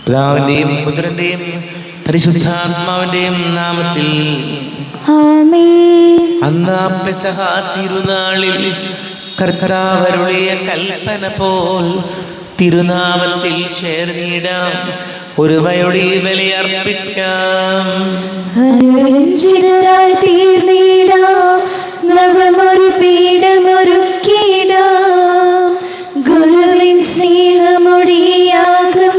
പിതാവിന്റെയും പുത്രന്റെയും പരിശുദ്ധാത്മാവിന്റെയും നാമത്തിൽ ആമേൻ. അന്ന് പെസഹ തിരുനാളിൽ കർത്താവ് അരുളിയ കൽപ്പന പോൽ തിരുനാമത്തിൽ ചേർന്നിടാം, ഒരുമയോടെ ബലിയർപ്പിക്കാം. അനുരഞ്ജിതരായി തീർന്നിടാം, നവമൊരു പീഠമൊരുക്കിടാം. ഗുരുവിൻ സ്നേഹമൊടിയാകും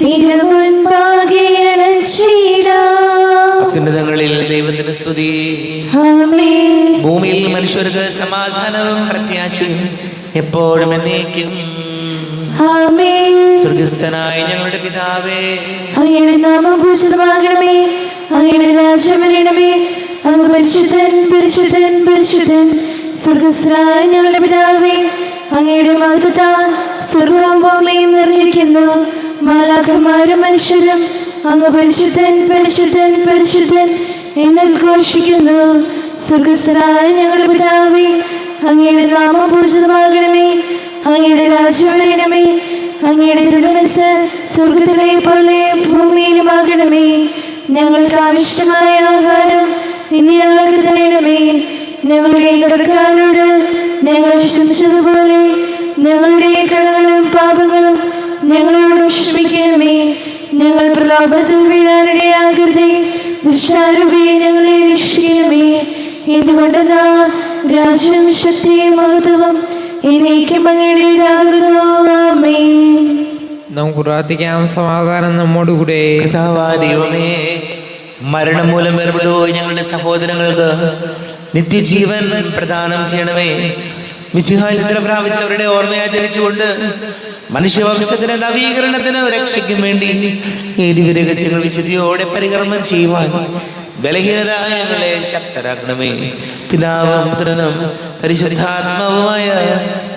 തിരുമുൻപാകെ അണച്ചിടാം. അത്യുന്നതങ്ങളിൽ ദൈവത്തിന് സ്തുതി. ആമേൻ. ഭൂമിയിൽ മനുഷ്യർക്ക് സമാധാനവും പ്രത്യാശയും എപ്പോഴും എന്നേക്കും. ആമേൻ. സ്വർഗസ്ഥനായ ഞങ്ങളുടെ പിതാവേ, അങ്ങയുടെ നാമം പൂജിതമാകണമേ, അങ്ങയുടെ രാജ്യം വരണമേ, അങ്ങ് പരിശുദ്ധൻ പരിശുദ്ധൻ പരിശുദ്ധൻ. സ്വർഗസ്ഥനായ ഞങ്ങളുടെ പിതാവേ, അങ്ങയുടെ മഹത്വത്താൽ സ്വർഗവും ഭൂമിയും നിറഞ്ഞിരിക്കുന്നു. മാലാഖമാരും മനുഷ്യരും അങ്ങ് പരിശുദ്ധൻ പരിശുദ്ധൻ പരിശുദ്ധൻ എന്ന് ഘോഷിക്കുന്നു. സ്വർഗസ്ഥനായ ഞങ്ങളുടെ പിതാവേ, അങ്ങയുടെ നാമം പൂജിതമാകണമേ, അങ്ങയുടെ രാജ്യം വരണമേ, അങ്ങയുടെ തിരുമനസ്സ് സ്വർഗത്തിലെ പോലെ ഭൂമിയിലുമാകണമേ. ഞങ്ങൾക്ക് ആവശ്യമായ ആഹാരം ഇനി ഞങ്ങൾക്ക് തരണമേ. ഞങ്ങളുടെ കടക്കാരോട് ഞങ്ങൾ ക്ഷമിച്ചതുപോലെ ഞങ്ങളുടെ കടങ്ങളും പാപങ്ങളും ഞങ്ങളോട് ക്ഷമിക്കണമേ. ഞങ്ങൾ പ്രലോഭത്തിൽ വീഴാനിടയാകരുതേ, ദുഷ്ടാരൂപി ഞങ്ങളെ രക്ഷിക്കണമേ. ഇതുകൊണ്ട് രാജ്യവും ശക്തിയും മഹത്വവും എന്നേക്കും അങ്ങയുടേതാകുന്നു. ആമേൻ. നമുക്ക് പ്രാർത്ഥിക്കാം. സമാധാനം നമ്മോടുകൂടെ. കർത്താവായ ദൈവമേ, മരണം മൂലം വേർപെട്ടുപോയി ഞങ്ങളുടെ സഹോദരങ്ങൾക്ക് നിത്യജീവൻ പ്രദാനം ചെയ്യണമേ. മിശിഹായിൽ പ്രാപിച്ചവരുടെ ഓർമ്മയാചരിച്ചുകൊണ്ട് മനുഷ്യവംശത്തിന് നവീകരണത്തിന് രക്ഷയ്ക്കും വേണ്ടി ഈ ദിവ്യരഹസ്യങ്ങൾ വിശുദ്ധിയോടെ പരികർമ്മം ചെയ്യുവാൻ ബലഹീനരായ ഞങ്ങളെ ശക്തരാക്കണമേ. പിതാവും പുത്രനും പരിശുദ്ധാത്മാവുമായ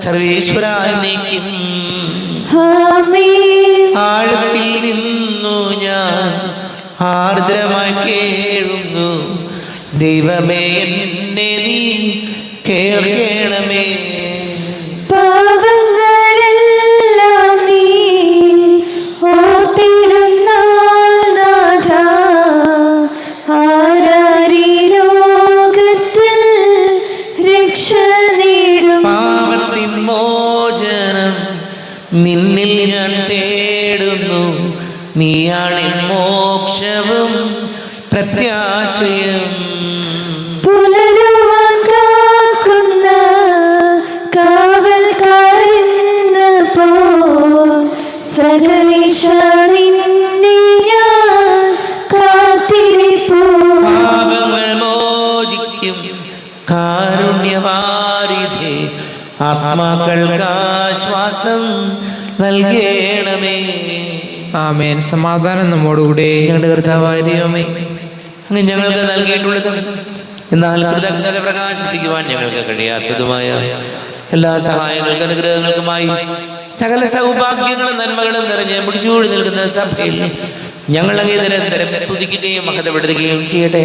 സർവേശ്വരായ എന്നേക്കും. ആമേൻ. ആഴത്തിൽ നിന്നു ഞാൻ ആർദ്രമായി കേഴുന്നു, ദൈവമേ എന്നെ നീ കേൾക്കണമേ. പാപങ്ങളെല്ലാം നീ ഓർത്തിരുന്നാൽ നാഥാ, ആരാരീ ലോകത്തിൽ രക്ഷ നേടും. പാപത്തിൻ മോചനം നിന്നിൽ ഞാൻ തേടുന്നു, നീയാണ് മോക്ഷവും പ്രത്യാശയും. പുലരുവാൻ കാക്കുന്ന കാവൽക്കാരെന്ന പോൽ സകലേശ നിന്നെ ഞാൻ കാത്തിരിപ്പൂ. പാപങ്ങൾ മോചിക്കും കാരുണ്യവാരിധേ, ആത്മാക്കൾക്ക് ആശ്വാസം നൽകണമേ. ആമേൻ. സമാധാനം നമ്മോടുകൂടെ. ഞങ്ങളുടെ കർത്താവായ ദൈവമേ, അങ്ങ് ഞങ്ങൾക്ക് നൽകിയിട്ടുള്ളത് എന്നാൽ കൃതജ്ഞത പ്രകാശിപ്പിക്കുവാൻ ഞങ്ങൾക്ക് കഴിയാത്തതുമായ എല്ലാ സഹായങ്ങൾക്കും അനുഗ്രഹങ്ങൾക്കുമായി സകല സൗഭാഗ്യങ്ങളും നന്മകളും നിറഞ്ഞ് മുടിച്ചൂടി നിൽക്കുന്ന സഭയിൽ ഞങ്ങൾ അങ്ങേ നിരന്തരം സ്തുതിക്കുകയും മഹത്വപ്പെടുത്തുകയും ചെയ്യട്ടെ.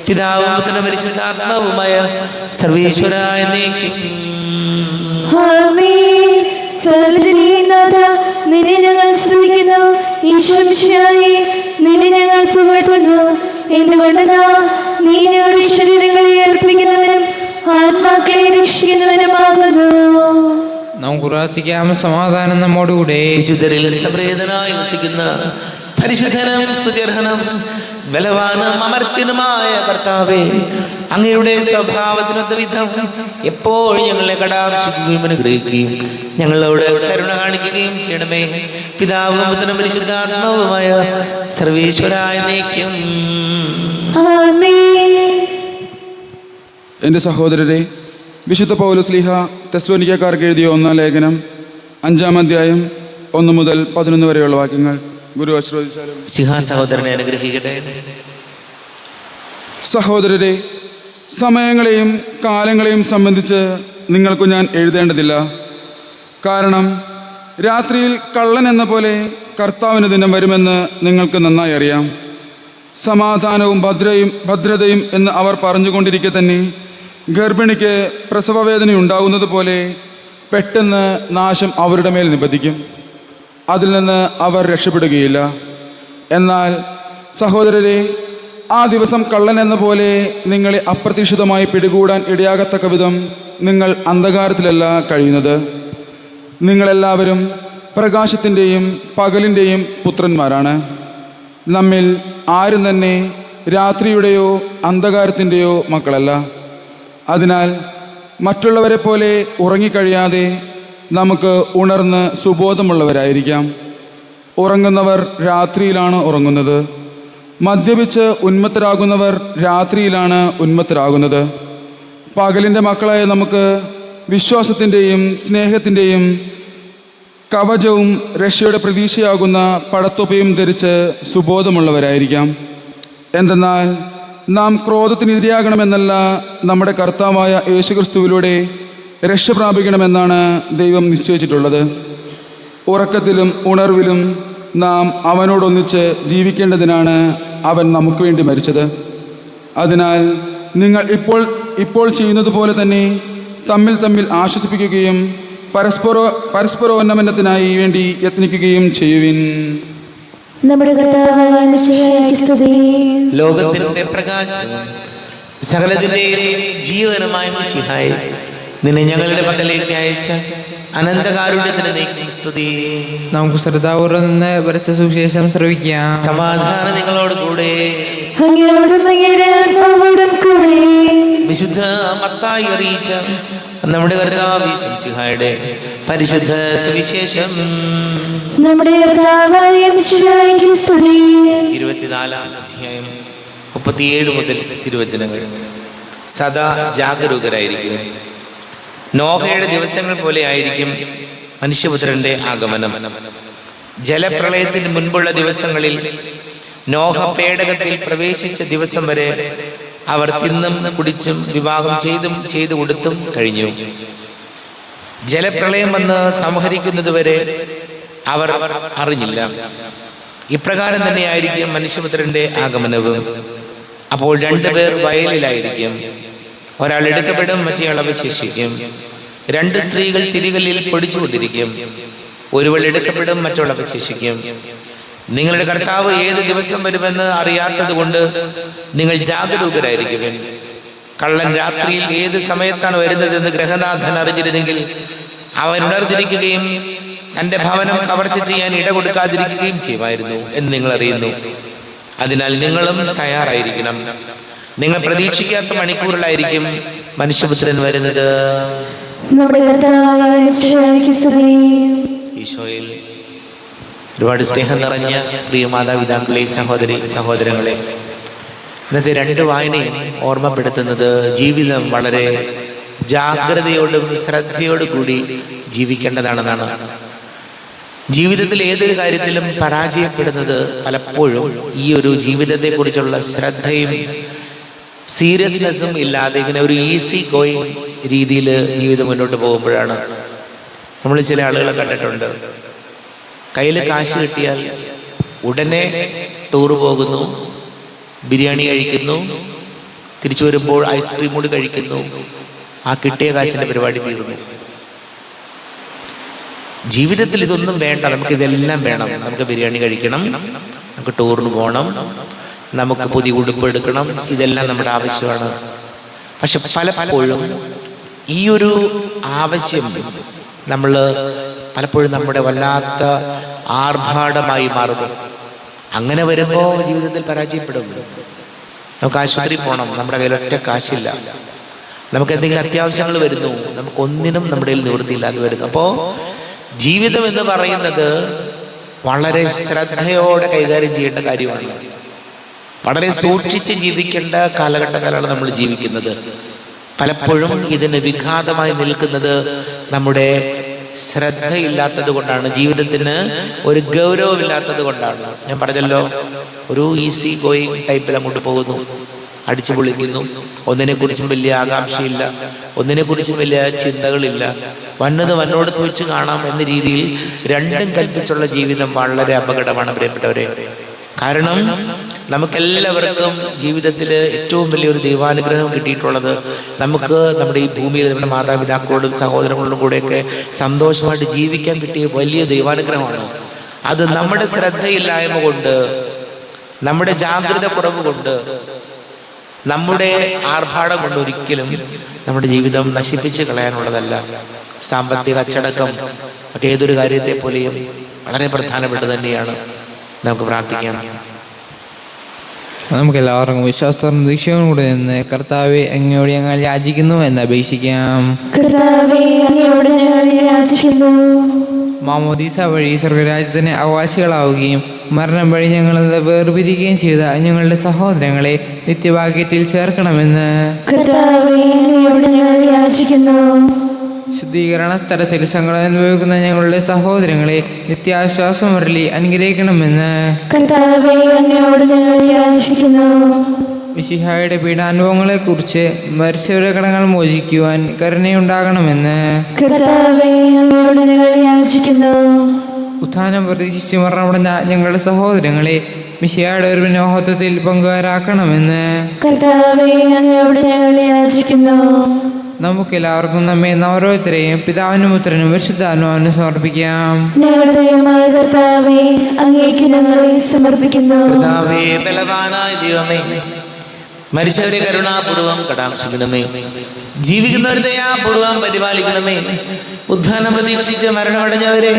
പിതാവും പുത്രനും പരിശുദ്ധാത്മാവുമായ സർവേശ്വരായ എന്നേക്കും. ആമേൻ. സർവ്വനാഥ, നിന്നെ ഞങ്ങൾ സ്തുതിക്കുന്നു. ഈശോമിശിഹായേ, നിന്നെ ഞങ്ങൾ പുകഴ്ത്തുന്നു. എന്തുകൊണ്ടെന്നാ നീ ഞങ്ങളുടെ ശരീരങ്ങളെ അർപ്പിക്കുന്നവനും ആത്മാക്കളെ രക്ഷിക്കുന്നവനുമാകുന്നു. നമുക്ക് പ്രാർത്ഥിക്കാം. സമാധാനം നമ്മോടുകൂടെ. വിശുദ്ധരിൽ സംപ്രീതനായി വസിക്കുന്ന പരിശുദ്ധനും സ്തുത്യർഹനും ബലവാനും അമർത്യനുമായ കർത്താവേ, അങ്ങയുടെ സ്വഭാവത്തിനൊത്ത വിധം എപ്പോഴും ഞങ്ങളെ കടാക്ഷിക്കുകയും അനുഗ്രഹിക്കുകയും ഞങ്ങളോട് കരുണ കാണിക്കുകയും ചെയ്യണമേ. പിതാവും പുത്രനും പരിശുദ്ധാത്മാവുമായ സർവേശ്വരായ എന്നേക്കും. ആമേൻ. എൻ്റെ സഹോദരരെ, വിശുദ്ധ പൗലോസ്ലീഹ തെസ്സലോനിക്കക്കാർക്ക് എഴുതിയ 1-ാം ലേഖനം 5-ാം അധ്യായം 1 മുതൽ 11 വരെയുള്ള വാക്യങ്ങൾ ഗുരു ആശീർവദിച്ചാലും. സഹോദരനെ അനുഗ്രഹിക്കട്ടെ. സഹോദരരെ, സമയങ്ങളെയും കാലങ്ങളെയും സംബന്ധിച്ച് നിങ്ങൾക്ക് ഞാൻ എഴുതേണ്ടതില്ല. കാരണം രാത്രിയിൽ കള്ളൻ എന്ന പോലെ കർത്താവിന് ദിനം വരുമെന്ന് നിങ്ങൾക്ക് നന്നായി അറിയാം. സമാധാനവും ഭദ്രതയും എന്ന് അവർ പറഞ്ഞുകൊണ്ടിരിക്കെ തന്നെ ഗർഭിണിക്ക് പ്രസവവേദന ഉണ്ടാകുന്നത് പോലെ പെട്ടെന്ന് നാശം അവരുടെ മേൽ നിബന്ധിക്കും. അതിൽ നിന്ന് അവർ രക്ഷപ്പെടുകയില്ല. എന്നാൽ സഹോദരരെ, ആ ദിവസം കള്ളൻ എന്ന പോലെ നിങ്ങളെ അപ്രതീക്ഷിതമായി പിടികൂടാൻ ഇടയാകത്തക്ക വിധം നിങ്ങൾ അന്ധകാരത്തിലല്ല കഴിയുന്നത്. നിങ്ങളെല്ലാവരും പ്രകാശത്തിൻ്റെയും പകലിൻ്റെയും പുത്രന്മാരാണ്. നമ്മിൽ ആരും തന്നെ രാത്രിയുടെയോ അന്ധകാരത്തിൻ്റെയോ മക്കളല്ല. അതിനാൽ മറ്റുള്ളവരെ പോലെ ഉറങ്ങിക്കഴിയാതെ നമുക്ക് ഉണർന്ന് സുബോധമുള്ളവരായിരിക്കാം. ഉറങ്ങുന്നവർ രാത്രിയിലാണ് ഉറങ്ങുന്നത്. മദ്യപിച്ച് ഉന്മത്തരാകുന്നവർ രാത്രിയിലാണ് ഉന്മത്തരാകുന്നത്. പകലിൻ്റെ മക്കളായ നമുക്ക് വിശ്വാസത്തിൻ്റെയും സ്നേഹത്തിൻ്റെയും കവചവും രക്ഷയുടെ പ്രതീക്ഷയാകുന്ന പടത്തൊപ്പയും ധരിച്ച് സുബോധമുള്ളവരായിരിക്കാം. എന്തെന്നാൽ നാം ക്രോധത്തിനെതിരാകണമെന്നല്ല, നമ്മുടെ കർത്താവായ യേശുക്രിസ്തുവിലൂടെ രക്ഷ പ്രാപിക്കണമെന്നാണ് ദൈവം നിശ്ചയിച്ചിട്ടുള്ളത്. ഉറക്കത്തിലും ഉണർവിലും നാം അവനോടൊന്നിച്ച് ജീവിക്കേണ്ടതിനാണ് അവൻ നമുക്ക് വേണ്ടി മരിച്ചത്. അതിനാൽ നിങ്ങൾ ഇപ്പോൾ ചെയ്യുന്നത് പോലെ തന്നെ തമ്മിൽ ആശ്വസിപ്പിക്കുകയും പരസ്പരോന്നമനത്തിനായി വേണ്ടി യത്നിക്കുകയും ചെയ്യുവിൻ. നമ്മുടെ കർത്താവായ മിശിഹായ്ക്ക് സ്തുതി. ലോകത്തിന്റെ പ്രകാശവും സകലത്തിന്റെയും ജീവനുമായ മിശിഹായേ, നിന്നെ ഞങ്ങളുടെ പക്കലേക്ക് അയച്ച അനന്തകാരുണ്യത്തിന് നീക്കും സ്തുതി. നമുക്ക് ശ്രദ്ധാപൂർവ്വം നിന്ന് പരസ്യ സുവിശേഷം ശ്രവിക്കാം. സമാധാനം നിങ്ങളോട് കൂടെ. അങ്ങയോടും അങ്ങയുടെ ആത്മാവോടും കൂടെ. വിശുദ്ധ മത്തായി അറിയിച്ച നമ്മുടെ കർത്താവ് മിശിഹായുടെ പരിശുദ്ധ സുവിശേഷം. നമ്മുടെ കർത്താവായ മിശിഹായ്ക്ക് സ്തുതി. 24-ാം അധ്യായം 37 മുതൽ തിരുവചനങ്ങൾ. സദാ ജാഗരൂകരായിരിക്കും. നോഹയുടെ ദിവസങ്ങൾ പോലെ ആയിരിക്കും മനുഷ്യപുത്രന്റെ ആഗമനം. ജലപ്രളയത്തിന് മുൻപുള്ള ദിവസങ്ങളിൽ നോഹ പേടകത്തിൽ പ്രവേശിച്ച ദിവസം വരെ അവർ തിന്നും കുടിച്ചും വിവാഹം ചെയ്തു കൊടുത്തും കഴിഞ്ഞു. ജലപ്രളയം വന്ന് സംഹരിക്കുന്നതുവരെ അവർ അറിഞ്ഞില്ല. ഇപ്രകാരം തന്നെയായിരിക്കും മനുഷ്യപുത്രന്റെ ആഗമനവും. അപ്പോൾ 2 പേർ വയലിലായിരിക്കും. ഒരാൾ എടുക്കപ്പെടും, മറ്റേയാൾ അവശേഷിക്കും. 2 സ്ത്രീകൾ തിരികല്ലിൽ പൊടിച്ചുകൊണ്ടിരിക്കും. ഒരുവൾ എടുക്കപ്പെടും, മറ്റവൾ അവശേഷിക്കും. നിങ്ങളുടെ കർത്താവ് ഏത് ദിവസം വരുമെന്ന് അറിയാത്തത് കൊണ്ട് നിങ്ങൾ ജാഗരൂകരായിരിക്കും. കള്ളൻ രാത്രിയിൽ ഏത് സമയത്താണ് വരുന്നതെന്ന് ഗ്രഹനാഥൻ അറിഞ്ഞിരുന്നെങ്കിൽ അവൻ ഉണർന്നിരിക്കുകയും തൻ്റെ ഭവനം കവർച്ച ചെയ്യാൻ ഇട കൊടുക്കാതിരിക്കുകയും ചെയ്യുമായിരുന്നു എന്ന് നിങ്ങൾ അറിയുന്നു. അതിനാൽ നിങ്ങളും തയ്യാറായിരിക്കണം. നിങ്ങൾ പ്രതീക്ഷിക്കാത്ത മണിക്കൂറിലായിരിക്കും മനുഷ്യപുത്രൻ വരുന്നത്. നമ്മുടെ കർത്താവായ മിശിഹായ്ക്ക് സ്തുതി. ഈശോയിൽ ഒരുപാട് സ്നേഹം നിറഞ്ഞ പ്രിയ മാതാപിതാക്കളെ, സഹോദരങ്ങളെ, ഇന്നത്തെ 2 വായനയും ഓർമ്മപ്പെടുത്തുന്നത് ജീവിതം വളരെ ജാഗ്രതയോടും ശ്രദ്ധയോടും കൂടി ജീവിക്കേണ്ടതാണെന്നാണ്. ജീവിതത്തിൽ ഏതൊരു കാര്യത്തിലും പരാജയപ്പെടുന്നത് പലപ്പോഴും ഈ ഒരു ജീവിതത്തെക്കുറിച്ചുള്ള ശ്രദ്ധയും സീരിയസ്നെസ്സും ഇല്ലാതെ ഇങ്ങനെ ഒരു ഈസി ഗോയിങ് രീതിയിൽ ജീവിതം മുന്നോട്ട് പോകുമ്പോഴാണ്. നമ്മൾ ചില ആളുകളെ കണ്ടിട്ടുണ്ട്, കയ്യിൽ കാശ് കിട്ടിയാൽ ഉടനെ ടൂർ പോകുന്നു, ബിരിയാണി കഴിക്കുന്നു, തിരിച്ചു വരുമ്പോൾ ഐസ്ക്രീം കൂടി കഴിക്കുന്നു. ആ കിട്ടിയ കാശിൻ്റെ പരിപാടി തീർന്നു. ജീവിതത്തിൽ ഇതൊന്നും വേണ്ട, നമുക്കിതെല്ലാം വേണം. നമുക്ക് ബിരിയാണി കഴിക്കണം, നമുക്ക് ടൂറിന് പോകണം, നമുക്ക് പുതിയ ഉടുപ്പ് എടുക്കണം, ഇതെല്ലാം നമ്മുടെ ആവശ്യമാണ്. പക്ഷെ പലപ്പോഴും ഈ ഒരു ആവശ്യം നമ്മൾ പലപ്പോഴും നമ്മുടെ വല്ലാത്ത ആർഭാടമായി മാറുന്നു. അങ്ങനെ വരുമ്പോൾ ജീവിതത്തിൽ പരാജയപ്പെടും. നമുക്ക് ആശുപത്രി പോകണം, നമ്മുടെ കയ്യിൽ ഒറ്റ കാശില്ല. നമുക്ക് എന്തെങ്കിലും അത്യാവശ്യങ്ങൾ വരുന്നു, നമുക്കൊന്നിനും നമ്മുടെ കയ്യിൽ നിവൃത്തിയില്ലാതെ വരുന്നു. അപ്പോൾ ജീവിതം എന്ന് പറയുന്നത് വളരെ ശ്രദ്ധയോടെ കൈകാര്യം ചെയ്യേണ്ട കാര്യമാണ്. വളരെ സൂക്ഷിച്ച് ജീവിക്കേണ്ട കാലഘട്ടങ്ങളാണ് നമ്മൾ ജീവിക്കുന്നത്. പലപ്പോഴും ഇതിന് വിഘാതമായി നിൽക്കുന്നത് നമ്മുടെ ശ്രദ്ധയില്ലാത്തത് കൊണ്ടാണ്, ജീവിതത്തിന് ഒരു ഗൗരവമില്ലാത്തത് കൊണ്ടാണ്. ഞാൻ പറഞ്ഞല്ലോ, ഒരു ഈസി ഗോയിങ് ടൈപ്പിൽ അങ്ങോട്ട് പോകുന്നു, അടിച്ചു പൊളിക്കുന്നു. ഒന്നിനെക്കുറിച്ചും വലിയ ആകാംക്ഷയില്ല, ഒന്നിനെക്കുറിച്ചും വലിയ ചിന്തകളില്ല. വന്നോട് വെച്ച് കാണാം എന്ന രീതിയിൽ രണ്ടും കൽപ്പിച്ചുള്ള ജീവിതം വളരെ അപകടമാണ് പ്രിയപ്പെട്ടവരെ. കാരണം നമുക്കെല്ലാവർക്കും ജീവിതത്തിൽ ഏറ്റവും വലിയൊരു ദൈവാനുഗ്രഹം കിട്ടിയിട്ടുള്ളത് നമുക്ക് നമ്മുടെ ഈ ഭൂമിയിൽ നമ്മുടെ മാതാപിതാക്കളോടും സഹോദരങ്ങളോടും കൂടെയൊക്കെ സന്തോഷമായിട്ട് ജീവിക്കാൻ കിട്ടിയ വലിയ ദൈവാനുഗ്രഹമാണ്. അത് നമ്മുടെ ശ്രദ്ധയില്ലായ്മ കൊണ്ട്, നമ്മുടെ ജാഗ്രത കുറവ് കൊണ്ട്, നമ്മുടെ ആർഭാടം കൊണ്ട് ഒരിക്കലും നമ്മുടെ ജീവിതം നശിപ്പിച്ച് കളയാനുള്ളതല്ല. സാമ്പത്തിക അച്ചടക്കം മറ്റേതൊരു കാര്യത്തെ പോലെയും വളരെ പ്രധാനപ്പെട്ട തന്നെയാണ്. നമുക്ക് പ്രാർത്ഥിക്കാം. നമുക്ക് എല്ലാവർക്കും വിശ്വാസത്തോടും ദീക്ഷയോടും കൂടെ നിന്ന് കർത്താവെ അങ്ങയോട് ഞങ്ങൾ യാചിക്കുന്നു എന്ന് അപേക്ഷിക്കാം. കർത്താവേ, അങ്ങയോട് ഞങ്ങൾ യാചിക്കുന്നു. മാമോദീസ വഴി സ്വർഗരാജ്യത്തിന് അവകാശികളാവുകയും മരണം വഴി ഞങ്ങളെ വേർപിരിക്കുകയും ചെയ്ത ഞങ്ങളുടെ സഹോദരങ്ങളെ നിത്യഭാഗ്യത്തിൽ ചേർക്കണമെന്ന് കർത്താവേ, അങ്ങയോട് ഞങ്ങൾ യാചിക്കുന്നു. ശുദ്ധീകരണ സ്ഥലത്തിൽ സങ്കടം അനുഭവിക്കുന്ന ഞങ്ങളുടെ സഹോദരങ്ങളെ നിത്യാശ്വാസം വരളി അനുഗ്രഹിക്കണമെന്ന് കർത്താവേ, അങ്ങയോട് ഞങ്ങൾ യാചിക്കുന്നു. മിശിഹായുടെ പീഡാനുഭവങ്ങളെക്കുറിച്ച് മരിച്ചവരുടെ കടങ്ങൾ മോചിക്കുവാൻ കരുണയുണ്ടാകണമെന്ന് കർത്താവേ, അങ്ങയോട് ഞങ്ങൾ യാചിക്കുന്നു. ഉത്ഥാനം പ്രതീക്ഷിച്ച് മരണമടഞ്ഞ ഞങ്ങളുടെ സഹോദരങ്ങളെ മിശിഹായുടെ ഒരു മഹത്വത്തിൽ പങ്കുകാരാക്കണമെന്ന് കർത്താവേ, അങ്ങയോട് ഞങ്ങൾ യാചിക്കുന്നു. നമുക്കെല്ലാവർക്കും നമ്മെ ഓരോരുത്തരെയും പിതാവിനും പുത്രനും പരിശുദ്ധാത്മാവിനും സമർപ്പിക്കാം. ഞങ്ങളുടെ ദൈവമായ കർത്താവേ, അങ്ങേക്ക് ഞങ്ങളെ സമർപ്പിക്കുന്നു. കർത്താവേ, ബലവാനായ ദൈവമേ, മരിച്ചവരെ കരുണാപൂർവം കടാക്ഷിക്കണമേ. ജീവിക്കുന്നവരെ ദയാപൂർവം പരിപാലിക്കണമേ. ഉദ്ധാനം പ്രതീക്ഷിച്ച് മരണമടഞ്ഞവരെ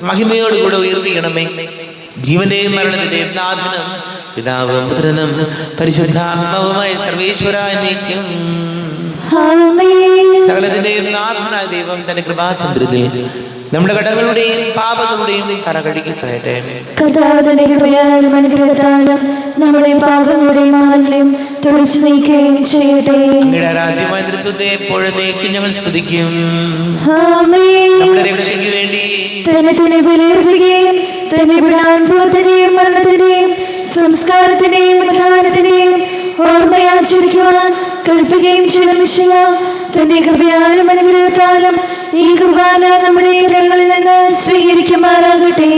മഹിമയോടുകൂടെ ഉയർപ്പിക്കണമേ. ജീവന്റെയും മരണത്തിന്റെയും നാഥനും പിതാവും പുത്രനും പരിശുദ്ധാത്മാവുമായ സർവേശ്വരായ നീക്കും. ആമേൻ. സകലത്തിന്റെയും നാഥനായ ദൈവം തന്റെ കൃപാസമൃദ്ധി നമ്മുടെ കടകളുടെയും പാപങ്ങളുടെയും കരകഴുകിക്കളയട്ടെ. കർത്താവ് തന്റെ കൃപയാലും അനുഗ്രഹത്താലും നമ്മുടെ പാപങ്ങളുടെയും പാപങ്ങളെയും തുടച്ചു നീക്കുകയും ചെയ്യട്ടെ. അങ്ങയുടെ ആരാധ്യമായ നൃത്തത്തെ എപ്പോഴും നീക്കും ഞങ്ങൾ സ്തുതിക്കും. ആമേൻ. നമ്മുടെ രക്ഷയ്ക്ക് വേണ്ടി തന്നെ ബലിയർപ്പിക്കുകയും തന്നെ പീഡാനുഭവത്തിന്റെയും മരണത്തിന്റെയും സംസ്കാരത്തിന്റെയും ഉത്ഥാനത്തിന്റെയും ഓർമ്മയാചരിക്കുവാൻ കൽപ്പിക്കുകയും ചെയ്ത മിശിഹ തന്റെ കൃപയാലും അനുഗ്രഹത്താലും ഈ കുർബാന നമ്മുടെ കരങ്ങളിൽ നിന്ന് സ്വീകരിക്കുമാറാകട്ടെ.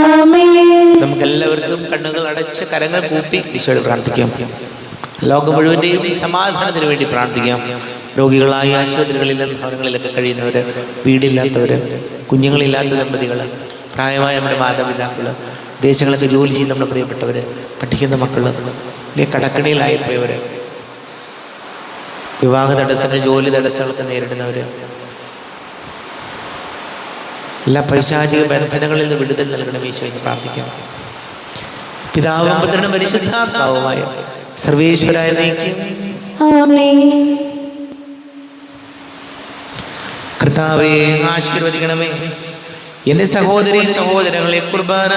ആമേൻ. നമുക്ക് എല്ലാവർക്കും കണ്ണുകൾ അടച്ച് കരങ്ങൾ കൂപ്പി ഈശോയോട് പ്രാർത്ഥിക്കാം. ലോകം മുഴുവന്റെയും സമാധാനത്തിന് വേണ്ടി പ്രാർത്ഥിക്കാം. രോഗികളായ ആശുപത്രികളിലും ഭവനങ്ങളിലൊക്കെ കഴിയുന്നവര്, വീടില്ലാത്തവര്, കുഞ്ഞുങ്ങളില്ലാത്ത ദമ്പതികള്, പ്രായമായ നമ്മുടെ മാതാപിതാക്കള്, ദേശങ്ങളൊക്കെ ജോലി ചെയ്യുന്ന നമ്മുടെ പ്രിയപ്പെട്ടവര്, പഠിക്കുന്ന മക്കള്, കടക്കണിയിലായിപ്പോയവര്, വിവാഹ തടസ്സങ്ങൾ, ജോലി തടസ്സങ്ങളൊക്കെ നേരിടുന്നവര്, എല്ലാ പൈശാചിക ബന്ധനങ്ങളിൽ നിന്ന് വിടുതൽ നൽകണം ഈശോയെ പ്രാർത്ഥിക്കാം. പിതാവും പുത്രനും പരിശുദ്ധാത്മാവുമായ സർവേശ്വരായ നീക്കും. ആമേൻ. കർത്താവേ, ആശീർവദിക്കണമേ. എൻ്റെ സഹോദരി സഹോദരങ്ങളെ കുർബാന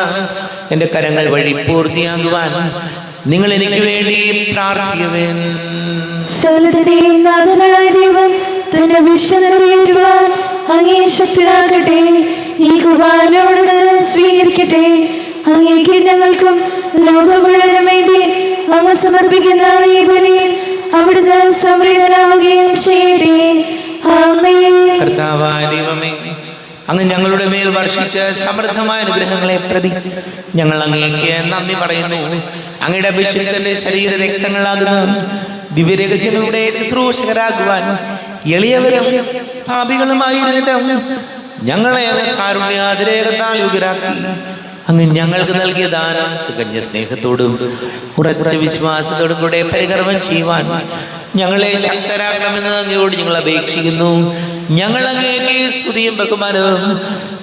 എൻ്റെ കരങ്ങൾ വഴി പൂർത്തിയാകുവാൻ നിങ്ങൾ എനിക്ക് വേണ്ടി പ്രാർത്ഥിക്കുവേൻ. സകലത്തിന്റെയും നാഥനായ ദൈവം തന്റെ അഭിഷ്ടം നിറവേറ്റുവാൻ അങ്ങേ ശക്തനാക്കട്ടെ. ഈ കുർബാനയോട് സ്വീകരിക്കട്ടെ. അങ്ങേക്ക് ഞങ്ങൾക്കും ലോകം മുഴുവനും വേണ്ടി അങ്ങ് സമർപ്പിക്കുന്ന ഈ ബലിയിൽ അവിടുന്ന് സംപ്രീതനാവുകയും ചെയ്യട്ടെ. ആമേൻ. കർത്താവായ ദൈവമേ, അങ്ങ് ഞങ്ങളുടെ മേൽ വർഷിച്ച സമൃദ്ധമായ അനുഗ്രഹങ്ങളെ പ്രതി ഞങ്ങൾ അങ്ങേക്ക് നന്ദി പറയുന്നു. അങ്ങയുടെ അഭിഷേകത്തിന്റെ ശരീര രക്തങ്ങളാകുന്ന ദിവ്യരഹസ്യങ്ങളുടെ ശുശ്രൂഷകരാകുവാൻ എളിയവരും പാപികളുമായിരുന്നിട്ടും ഞങ്ങളെ അങ്ങ് കാരുണ്യാതിരേകത്താൽ യുഗരാക്കി അങ്ങ് ഞങ്ങൾക്ക് നൽകിയ ദാനം തികഞ്ഞ സ്നേഹത്തോടും ഉറച്ച വിശ്വാസത്തോടും കൂടെ പരികർമ്മം ചെയ്യുവാൻ ഞങ്ങളെ ശക്തരാക്കണമെന്ന് അങ്ങയോട് ഞങ്ങൾ അപേക്ഷിക്കുന്നു. ഞങ്ങൾ അങ്ങേക്ക് സ്തുതിയും ബഹുമാനവും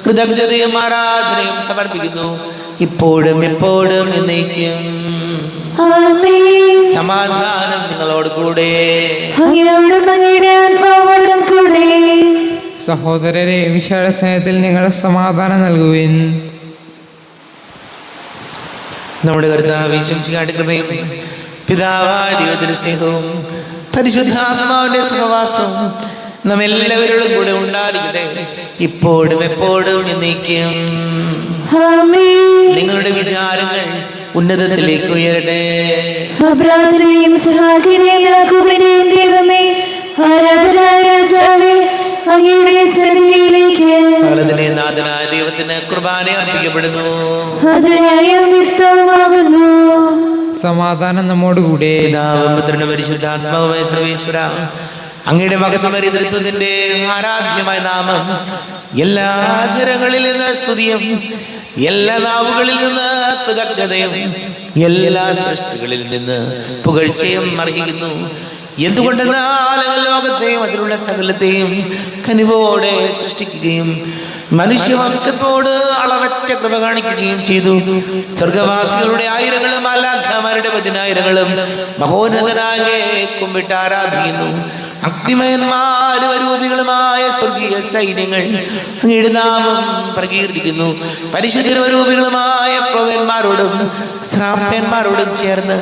കൃതജ്ഞതയും ആരാധനയും സമർപ്പിക്കുന്നു, ഇപ്പോഴും എപ്പോഴും എന്നേക്കും. ആമേൻ. സമാധാനം നിങ്ങളോട് കൂടെ. അങ്ങയോടും അങ്ങയുടെ ആത്മാവോടും കൂടെ. സഹോദരരെ, വിശാല സ്നേഹത്തിൽ നിങ്ങൾ സമാധാനം നൽകുവിൻ. നമ്മുടെ കർത്താവ് യേശുവിന്റെ കൃപയും പിതാവായ ദൈവത്തിന്റെ സ്നേഹവും പരിശുദ്ധാത്മാവിന്റെ സഹവാസവും നമ്മെല്ലാവരോടും കൂടെ ഉണ്ടായിരിക്കട്ടെ, ഇപ്പോഴും എപ്പോഴും എന്നേക്കും. ആമേൻ. നിങ്ങളുടെ വിചാരങ്ങൾ ഉന്നതത്തിലേക്ക് ഉയരട്ടെ. അബ്രാഹത്തിനെയും ഇസ്ഹാക്കിനെയും യാക്കോബിനെയും ദൈവമേ, ആരാധനായ രാജാവേ, അങ്ങയുടെ സന്നിധിയിലേക്ക് സകലത്തിന്റെയും നാഥനായ ദൈവത്തിന് കുർബാന അർപ്പിക്കപ്പെടുന്നു. അത് ന്യായവും യുക്തവുമാകുന്നു. സമാധാനം നമ്മോടുകൂടെ. പിതാവും പുത്രനും പരിശുദ്ധാത്മാവുമായ സർവേശ്വര അങ്ങയുടെ മഹത്വമേറിയ തൃത്വത്തിന്റെ ആരാധ്യമായ നാമം എല്ലാ അധരങ്ങളിൽ നിന്ന് സ്തുതിയും, എല്ലാ നാവുകളിൽ നിന്ന് കൃതജ്ഞതയും, എല്ലാ സൃഷ്ടികളിൽ നിന്ന് പുകഴ്ചയും അർഹിക്കുന്നു. എന്തുകൊണ്ടെന്നാൽ ലോകത്തെയും അതിലുള്ള സകലത്തെയും കനിവോടെ സൃഷ്ടിക്കുകയും മനുഷ്യവംശത്തോട് അളവറ്റ കൃപ കാണിക്കുകയും ചെയ്തു. സ്വർഗവാസികളുടെ ആയിരങ്ങളും മാലാഖമാരുടെ 10,000ങ്ങളും മഹോന്നതനായ കുമ്പിട്ട് ആരാധിക്കുന്നു. അഗ്നിമയന്മാരും അരൂപികളുമായ സ്വർഗീയ സൈന്യങ്ങൾ അങ്ങയുടെ നാമം പ്രകീർത്തിക്കുന്നു. പരിശുദ്ധരൂപികളുമായ പ്രവന്മാരോടും ശ്രാപ്യന്മാരോടും ചേർന്ന്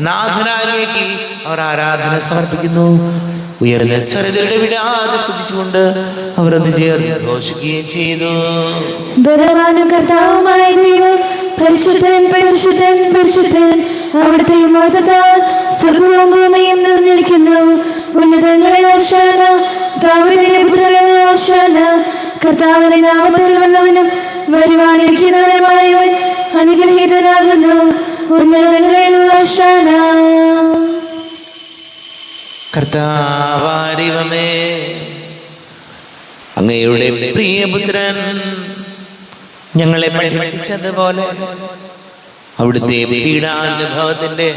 നാഥനാകേക്ക് അവർ ആരാധന സമർപ്പിക്കുന്നു. ഉയർന്ന സ്വരതയുടെ വിടാതെ സ്തുതിച്ചുകൊണ്ട് അവർ ഒന്ന് ചേർന്ന് ഘോഷിക്കുകയും ചെയ്തു. ബലവാനും കർത്താവുമായ ദൈവം പരിശുദ്ധൻ, പരിശുദ്ധൻ, പരിശുദ്ധൻ. അവിടുത്തെ മഹത്വത്താൽ സ്വർഗ്ഗവും ഭൂമിയും നിറഞ്ഞിരിക്കുന്നു. ഉന്നതങ്ങളിൽ ഓശാന, ദാവീദിന്റെ പുത്രനായ ഓശാന. കർത്താവിന്റെ നാമത്തിൽ വന്നവനും വരുവാനിരിക്കുന്നവനുമായവൻ അനുഗ്രഹീതനാകുന്നു. ഉന്നതങ്ങളിൽ ഓശാന. കർത്താവാരിവമേ, അങ്ങയുടെ പ്രിയപുത്രൻ ഞങ്ങളെ പഠിപ്പിച്ചതുപോലെ അവിടുത്തെ പീഡാനുഭവത്തിന്റെ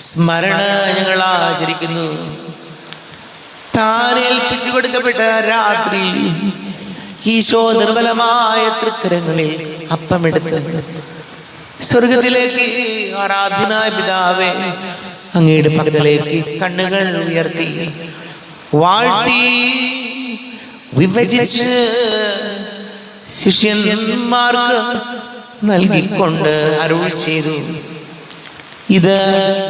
സ്മരണ ഞങ്ങൾ ആചരിക്കുന്നു. താൻ ഏൽപ്പിച്ചു കൊടുക്കപ്പെട്ട രാത്രി ഈശോ നിർമ്മലമായ തൃക്കരങ്ങളിൽ അപ്പമെടുത്ത് സ്വർഗത്തിലേക്ക് ആരാധനായ പിതാവേ അങ്ങയുടെ പക്കലേക്ക് കണ്ണുകൾ ഉയർത്തി വാഴ്ത്തി വിഭജിച്ച് ശിഷ്യന്മാർക്ക് നൽകിക്കൊണ്ട് അരുൾ ചെയ്തു, ഇത്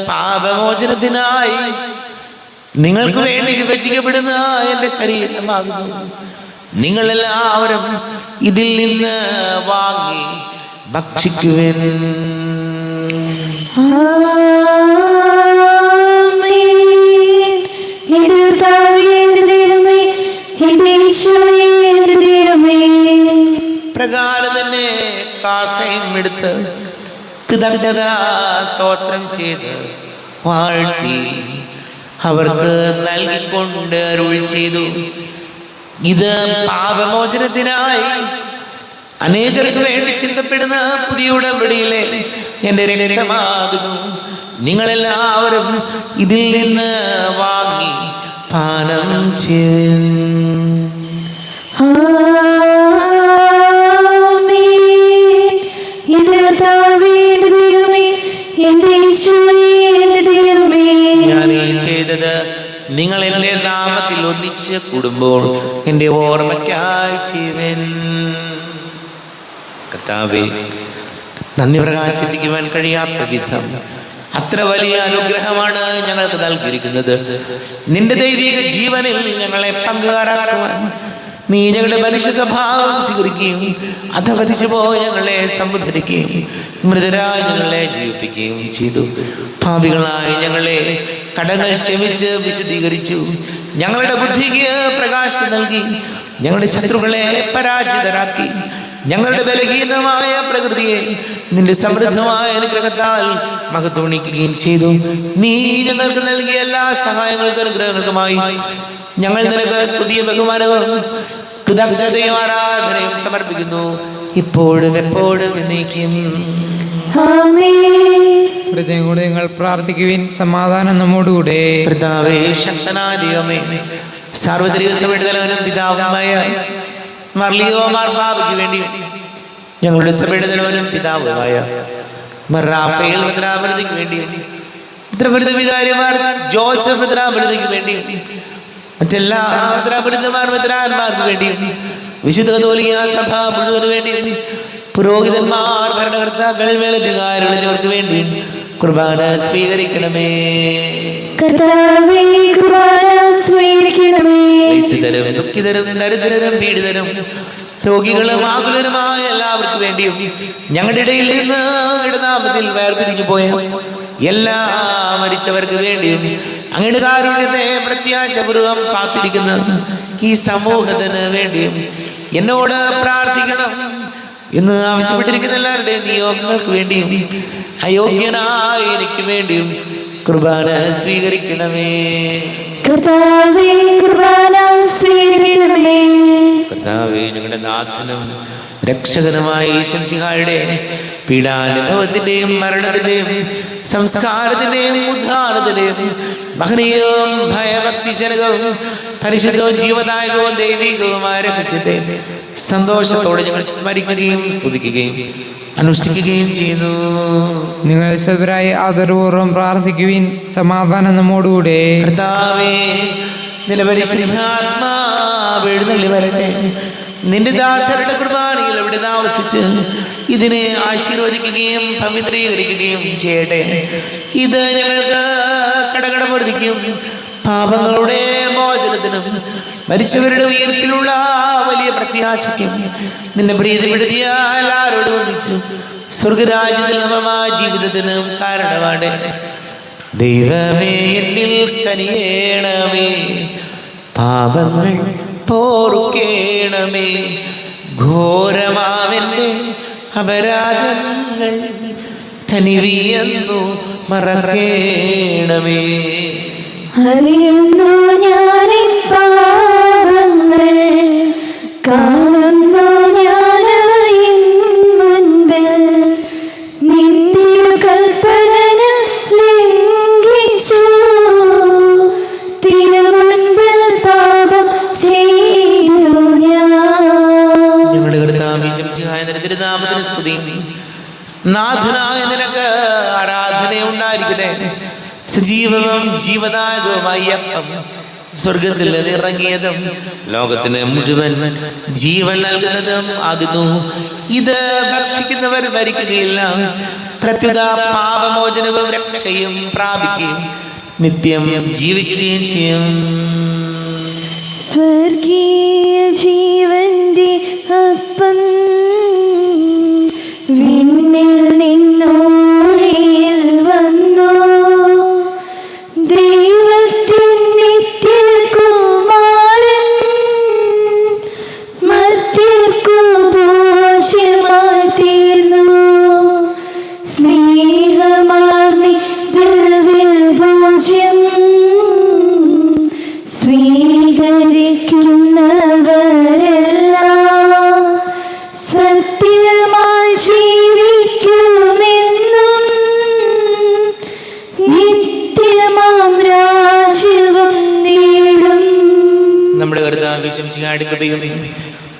പാപമോചനത്തിനായി നിങ്ങൾക്ക് വേണ്ടി വിഭജിക്കപ്പെടുന്ന എൻ്റെ ശരീരമാകുന്നു. നിങ്ങളെല്ലാവരും ഇതിൽ നിന്ന് വാങ്ങി ഭക്ഷിക്കുവിൻ. പ്രകാരം തന്നെ കാസയും എടുത്ത് കൃതജ്ഞത സ്തോത്രം ചെയ്ത് വാഴ്ത്തി അവർക്ക് നൽകിക്കൊണ്ട് അരുൾ ചെയ്തു, ഇത് പാപമോചനത്തിനായി അനേകർക്ക് വേണ്ടി ചിന്തപ്പെടുന്ന പുതിയ ഉടമ്പടിയിലെ എൻ്റെ രക്തമാകുന്നു. നിങ്ങളെല്ലാവരും ഇതിൽ നിന്ന് വാങ്ങി പാനം ചെയ്യും. ഞാൻ ചെയ്തത് നിങ്ങൾ എൻ്റെ നാമത്തിൽ ഒന്നിച്ച് കൂടുമ്പോൾ എൻ്റെ ഓർമ്മയ്ക്കായി ചെയ്യുവൻ. കർത്താവേ, നന്ദി പ്രകാശിപ്പിക്കുവാൻ കഴിയാത്ത വിധം അത്ര വലിയ അനുഗ്രഹമാണ് ഞങ്ങൾക്ക് നൽകിയിരിക്കുന്നത്. നിന്റെ ദൈവിക ജീവനിൽ ഞങ്ങളെ പങ്കുകാരാക്കുവാൻ നീ ഞങ്ങളുടെ മനുഷ്യ സ്വഭാവം സ്വീകരിക്കുകയും അധപതിച്ചു പോയ ഞങ്ങളെ സമുദ്ധരിക്കുകയും മൃതരായി ഞങ്ങളെ ജീവിപ്പിക്കുകയും ചെയ്തു. പാപികളായി ഞങ്ങളെ കടങ്ങൾ ക്ഷമിച്ച് വിശുദ്ധീകരിച്ചു. ഞങ്ങളുടെ ബുദ്ധിക്ക് പ്രകാശം നൽകി ഞങ്ങളുടെ ശത്രുക്കളെ പരാജിതരാക്കി. ഞങ്ങളുടെ ബലഹീനമായ പ്രകൃതിയെ നിന്റെ സമൃദ്ധമായ അനുഗ്രഹത്താൽ മഹത്വണിക്കുകയും ചെയ്തു. നീ ഞങ്ങൾക്ക് നൽകിയ എല്ലാ സഹായങ്ങൾക്കും അനുഗ്രഹങ്ങൾക്കുമായി ഞങ്ങൾ നിനക്ക് സ്തുതിയും ബഹുമാനവും കൃതജ്ഞതയും ആരാധനയും സമർപ്പിക്കുന്നു, ഇപ്പോഴും എപ്പോഴും എന്നേക്കും. ഹൃദയം കൂടെ നിങ്ങൾ പ്രാർത്ഥിക്കുവിൻ. സമാധാനം നമ്മോടുകൂടെ. കർത്താവേ, ശക്തനായ ദൈവമേ, സാർവത്രിക സഭയുടെ തലവനും പിതാവുമായ മർലിയോ മാർപ്പാപ്പയ്ക്ക് വേണ്ടി ഞങ്ങളുടെ സഭയുടെ തലവനും പിതാവുമായ റാഫേൽ മെത്രാപൊലീത്തയ്ക്ക് വേണ്ടിയും മെത്രാപൊലീത്ത വികാരിമാർ ജോസഫ് മെത്രാപൊലീത്തയ്ക്ക് വേണ്ടിയും മറ്റെല്ലാ മെത്രാന്മാർക്ക് വേണ്ടിയും വിശുദ്ധ കത്തോലിക്ക സഭ മുഴുവന് വേണ്ടിയും പുരോഹിതന്മാർ, ഭരണകർത്താക്കൾ, മേലധികാരികൾ എന്നിവർക്ക് വേണ്ടിയും കുർബാന സ്വീകരിക്കണമേ. ദുഃഖിതരും ദരിദ്രരും പീഡിതരും രോഗികളും ആകുലരുമായ എല്ലാവർക്കും വേണ്ടിയും ഞങ്ങളുടെ ഇടയിൽ നിന്ന് ഇടനാമത്തിൽ വേർപിരിഞ്ഞു പോയ എല്ലാ മരിച്ചവർക്ക് വേണ്ടിയും അങ്ങയുടെ കാരുണ്യത്തെ പ്രത്യാശപൂർവം കാത്തിരിക്കുന്ന ഈ സമൂഹത്തിന് വേണ്ടിയും എന്നോട് പ്രാർത്ഥിക്കണം എന്ന് ആവശ്യപ്പെട്ടിരിക്കുന്ന എല്ലാവരുടെയും നിയോഗങ്ങൾക്ക് വേണ്ടിയും അയോഗ്യനായ എനിക്ക് വേണ്ടിയും കുർബാന സ്വീകരിക്കണമേ. കർത്താവേ കുർബാന സ്വീകരിക്കണമേ. കർത്താവേ, ഞങ്ങളുടെ നാഥനും രക്ഷകനുമായ ഈശംസിഹായുടെ പീഡാനുഭവത്തിന്റെയും മരണത്തിന്റെയും സംസ്കാരത്തിന്റെയും ഉദ്ധാനത്തിന്റെയും മഹനീയവും ഭയഭക്തിജനകവും പരിശുദ്ധവും ജീവദായകവും ദൈവികവുമായ രഹസ്യത്തെ സന്തോഷത്തോടെ ഞങ്ങൾ സ്മരിക്കുകയും സ്തുതിക്കുകയും അനുഷ്ഠിക്കുകയും ചെയ്യുന്നു. നിങ്ങൾ സദരായി ആദരപൂർവ്വം പ്രാർത്ഥിക്കുവിൻ. സമാധാനം നമ്മോടുകൂടെ. കർത്താവേ, നിന്റെ പരിശുദ്ധാത്മാവ് എഴുന്നള്ളി വരട്ടെ. നിന്റെ ദാസരുടെ കുർബാനയിൽ അവിടെ താമസിച്ച് ഇതിനെ ആശീർവദിക്കുകയും പവിത്രീകരിക്കുകയും ചെയ്യട്ടെ. ഇത് ഞങ്ങൾക്ക് കടകടപ്പെടുത്തിക്കും പാപങ്ങളുടെ മോചനത്തിനും മരിച്ചവരുടെ ഉയർത്തിലുള്ള വലിയ പ്രത്യാശയ്ക്കും നിന്നെ പ്രീതിപ്പെടുത്തിയ എല്ലാവരോടും ഒന്നിച്ചു സ്വർഗരാജ്യത്തിൽ നവമായ ജീവിതത്തിനും കാരണമാണ്. ദൈവമേ, എന്നിൽ കനിയേണമേ, പാപങ്ങൾ പോറുക്കേണമേ, ഘോരമാവെൻ്റെ അപരാധങ്ങൾ കനിവിയെന്നു മറക്കേണമേ. അറിയുന്നു ഞാനീ പാപങ്ങൾ, കാണുന്നു ഞാനവയിൻ മുൻപിൽ, നിത്യകൽപ്പന ലംഘിച്ചു തിരുമുൻപിൽ പാപം ചെയ്തു ഞാൻ. ഞങ്ങളുടെ കർത്താവേ ശംസിഹായ നിന്റെ തിരുനാമത്തിന് സ്തുതി. നാഥനായ നിനക്ക് ആരാധന ഉണ്ടായിരിക്കട്ടെ. സജീവവും ജീവദായകവുമായ അപ്പം സ്വർഗത്തിൽ നിന്ന് ഇറങ്ങിയതും ലോകത്തിന് മുഴുവൻ ജീവൻ നൽകുന്നതും ആകുന്നു. ഇത് ഭക്ഷിക്കുന്നവർ മരിക്കുകയില്ല, പ്രത്യുത പാപമോചനവും രക്ഷയും പ്രാപിക്കുകയും നിത്യം ജീവിക്കുകയും ചെയ്യും. സ്വർഗീയ ജീവന്റെ അപ്പം വിണ്ണിൽ നിന്നോളിയിൽ വന്നു, ദൈവത്തിൻ നിത്യകുമാരൻ മർത്യർക്കു ഭോജ്യമായി തീർന്നു. സ്നേഹമാർന്നി ദിവ്യഭോജ്യം സ്വീകരിക്കുന്നവരെല്ലാം സത്യമായി ജീവിക്കുമെന്നും നിത്യമാം രാജ്യവും നേടും. നമ്മുടെ കർത്താവേ ശംസിഹായുടെ കൃപയും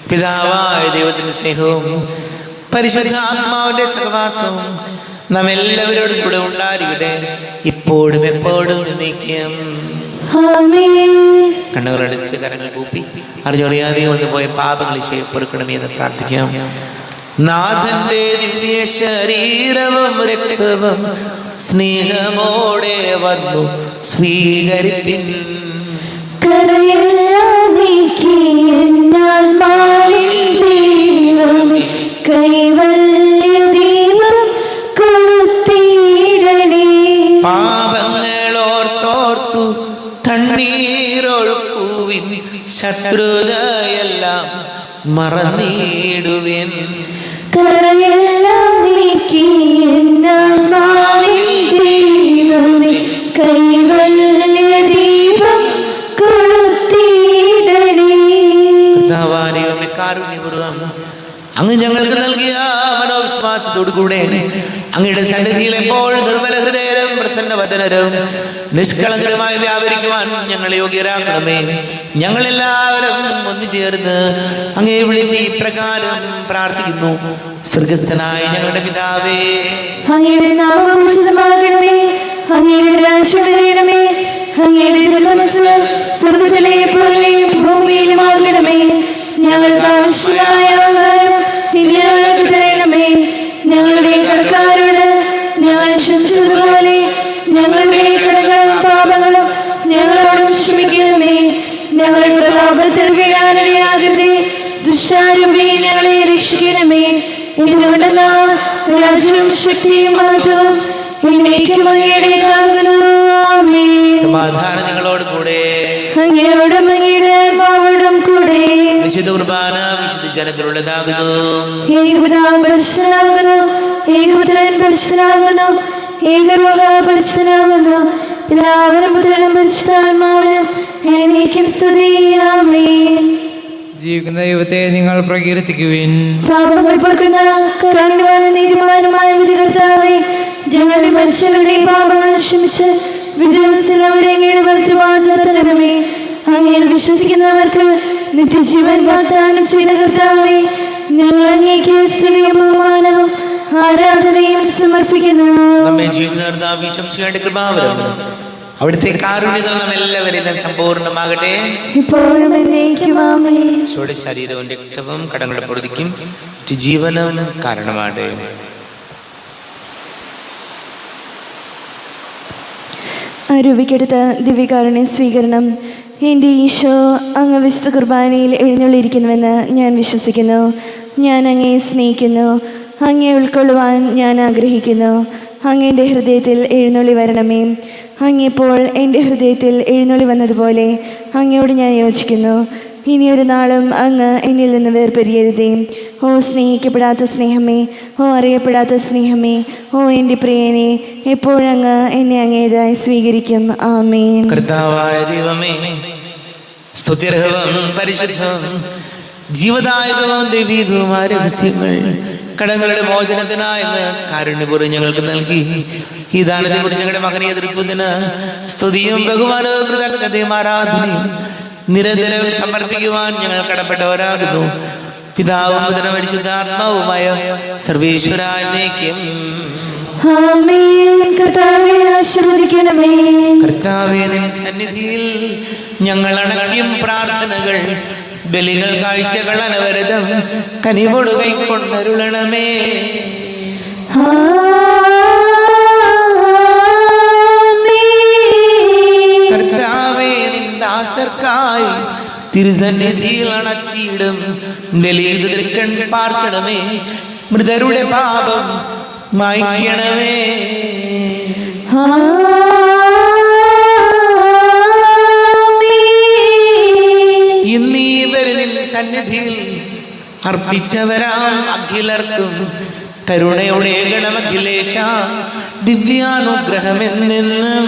പിതാവായ ദൈവത്തിന്റെ സ്നേഹവും പരിശുദ്ധാത്മാവിന്റെ സഹവാസവും നാം എല്ലാവരോടും കൂടെ ഉണ്ടായിരിക്കട്ടെ, ഇപ്പോഴും എപ്പോഴും നീക്കം. ആമേൻ. കണ്ണുകളടച്ച് കരങ്ങൾ കൂപ്പി അറിഞ്ഞറിയാതെ വന്നു പോയ പാപങ്ങൾ പൊറുക്കണമേ എന്ന് പ്രാർത്ഥിക്കാം. നാഥന്റെ ദിവ്യ ശരീരവും രക്തവും സ്നേഹമോടെ വന്നു സ്വീകരിപ്പിൻ. കരയെല്ലാം നീക്കി എന്നാത്മാവിൻ ദൈവമേ, കൈവല്യ ദീപം കൊളുത്തിയിടണേ. പാപങ്ങളോർത്തോർത്തു കണ്ണീരൊഴുക്കുവിൻ, ശത്രുതയെല്ലാം മറന്നിടുവിൻ. കരയെല്ലാം നീക്കി എന്നാത്മാവിൻ ദൈവമേ, കൈവല്യ ദീപം കൊളുത്തിയിടണേ. കർത്താവായ കാരുണ്യപൂർവ്വം അങ്ങ് ഞങ്ങൾക്ക് നൽകിയ മനോവിശ്വാസത്തോടു കൂടെ അങ്ങയുടെ സന്നിധിയിൽ എപ്പോഴും നിർമ്മല ഹൃദയരും പ്രസന്നവദനരും നിഷ്കളങ്കരുമായി വ്യാപരിക്കുവാൻ ഞങ്ങളെ യോഗ്യരാക്കണമേ. ഞങ്ങളെല്ലാവരും ഒന്നു ചേർന്ന് അങ്ങേ വിളിച്ച് ഇപ്രകാരം പ്രാർത്ഥിക്കുന്നു. സ്വർഗസ്ഥനായ ഞങ്ങളുടെ പിതാവേ, അങ്ങയുടെ നാമം പൂജിതമാകണമേ, അങ്ങയുടെ രാജ്യം വരണമേ, അങ്ങയുടെ തിരുമനസ്സ് സ്വർഗ്ഗത്തിലെ പോലെ ഭൂമിയിലുമാകണമേ. ഞങ്ങൾക്ക് ആവശ്യമായ ആഹാരം ഇനി ഞങ്ങൾക്ക് തരണമേ. ഞങ്ങളുടെ കടക്കാരോട് ഞങ്ങൾ ക്ഷമിച്ചതുപോലെ ഞങ്ങളുടെ കടങ്ങളും പാപങ്ങളും ഞങ്ങളോടും ക്ഷമിക്കണമേ. ഞങ്ങളെ പ്രലാപത്തിൽ വീഴാനിടയാകരുതേ, ദുഷ്ടാരൂപി ഞങ്ങളെ രക്ഷിക്കണമേ. എന്തുകൊണ്ടെന്നാൽ രാജ്യവും ശക്തിയും മഹത്വവും എന്നേക്കും അങ്ങയുടേതാകുന്നു. ആമേൻ. സമാധാനം നിങ്ങളോട് കൂടെ. അങ്ങയോടും അങ്ങയുടെ ആത്മാവോടും കൂടെ. വിശുദ്ധ കുർബാന വിശുദ്ധ ജനത്തിലുള്ളതാകുന്നു. ഏകപിതാവ് പരിശുദ്ധനാകുന്നു, ഏകപുത്രൻ പരിശുദ്ധനാകുന്നു, ഏകരൂഹ പരിശുദ്ധനാകുന്നു. പിതാവിനും പുത്രനും പരിശുദ്ധാത്മാവിനും എന്നേക്കും സ്തുതി. ആമേൻ. ജീവിക്കുന്ന ദൈവത്തെ നിങ്ങൾ പ്രകീർത്തിക്കുവിൻ. പാപങ്ങൾ പൊറുക്കുന്ന കരുണാവാനും നീതിമാനുമായ വിധികർത്താവേ, ഞങ്ങളുടെ മനുഷ്യരുടെ പാപങ്ങൾ ക്ഷമിച്ച് വിദ്യാഭ്യാസത്തിൽ അവരെ വരുത്തുവാനേ. അങ്ങയിൽ വിശ്വസിക്കുന്നവർക്ക് നിത്യജീവൻ വാഗ്ദാനം ചെയ്ത കർത്താവേ, ഞങ്ങൾ അങ്ങേക്ക് സ്തുതിയും ബഹുമാനവും ആരാധനയും സമർപ്പിക്കുന്നു. നമ്മെ ജീവിതത്തിന്റെ കൃപാവരം അവിടുത്തെ കാരുണ്യത നമ്മെല്ലാവരും സമ്പൂർണ്ണമാകട്ടെ, ഇപ്പോഴും എന്നേക്കും. ആമേൻ. ശരീരവും രക്തവും കടങ്ങളുടെ പൊറുതിക്കും ജീവനും കാരണമാകട്ടെ. അരൂപിക്കെടുത്ത ദിവ്യകാരുണ്യ സ്വീകരണം. എൻ്റെ ഈശോ അങ്ങ് വിശുദ്ധ കുർബാനയിൽ എഴുന്നള്ളിയിരിക്കുന്നുവെന്ന് ഞാൻ വിശ്വസിക്കുന്നു. ഞാൻ അങ്ങയെ സ്നേഹിക്കുന്നു. അങ്ങയെ ഉൾക്കൊള്ളുവാൻ ഞാൻ ആഗ്രഹിക്കുന്നു. അങ്ങയുടെ ഹൃദയത്തിൽ എഴുന്നള്ളി വരണമേ. അങ്ങെപ്പോൾ എൻ്റെ ഹൃദയത്തിൽ എഴുന്നള്ളി വന്നതുപോലെ അങ്ങയോട് ഞാൻ യോജിക്കുന്നു. ഇനിയൊരു നാളും അങ്ങ് എന്നിൽ നിന്ന് വേർപിരിയരുതേ. ഓ സ്നേഹിക്കപ്പെടാത്ത സ്നേഹമേ, ഓ അറിയപ്പെടാത്ത സ്നേഹമേ, ഓ എൻ്റെ പ്രിയനെ, എപ്പോഴങ്ങ് എന്നെ അങ്ങേതായി സ്വീകരിക്കും. ആമേൻ. കർത്താവായ ദൈവമേ, സ്തുത്യർഹവും പരിശുദ്ധവും ജീവദായകവും ദൈവികവുമായ രഹസ്യങ്ങൾ കടങ്ങളുടെ മോചനത്തിനായി കാരുണ്യപൂർവ്വം ഞങ്ങൾക്ക് നൽകി ഈ ദാനത്തെ കുറിച്ച് ഞങ്ങളുടെ മകനെ എതിർക്കുന്നതിന് സ്തുതിയും ബഹുമാനവും കൃതജ്ഞതയും ആരാധനയും നിരന്തരം സമർപ്പിക്കുവാൻ ഞങ്ങൾ കടപ്പെട്ടവരാകുന്നു. പിതാവും പുത്രനും പരിശുദ്ധാത്മാവുമായ സർവേശ്വരായ എന്നേക്കും. ആമേൻ. കർത്താവേ ആശീർവദിക്കണമേ. കർത്താവേ, നിൻ സന്നിധിയിൽ ഞങ്ങൾ അണയ്ക്കും പ്രാർത്ഥനകൾ, ബലികൾ, കാഴ്ചകൾ അനവരതം കനിവോട് കൈക്കൊണ്ടരുളണമേ. കർത്താവേ, നിൻ ദാസർക്കായി തിരുസന്നിധിയിൽ അണച്ചിടും ബലിദൃക്കൻ പാർക്കണമേ. മൃതരുടെ പാപം മായ്ക്കണമേ. ഇന്നീ നിൻ സന്നിധിയിൽ അർപ്പിച്ചവരാം അഖിലർക്കും കരുണയുടെ ഗണമഖിലേശ ദിവ്യാനുഗ്രഹമെന്നെന്നും.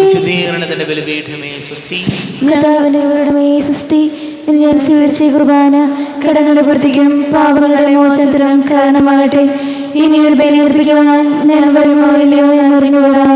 വിശുദ്ധീകരണത്തിന്റെ ബലിപീഠമേ സ്വസ്തി. കർത്താവിന്റെ സ്വസ്തി. ഞാൻ സ്വീകരിച്ച കുർബാന കടങ്ങളുടെ പൂർത്തിക്കും പാപങ്ങളുടെ മോചനത്തിനും കാരണമാകട്ടെ. ഇനി ഒരു ബലി അർപ്പിക്കുവാൻ ഞാൻ വരുമോ ഇല്ലയോ എന്ന് അറിഞ്ഞുകൂടാ.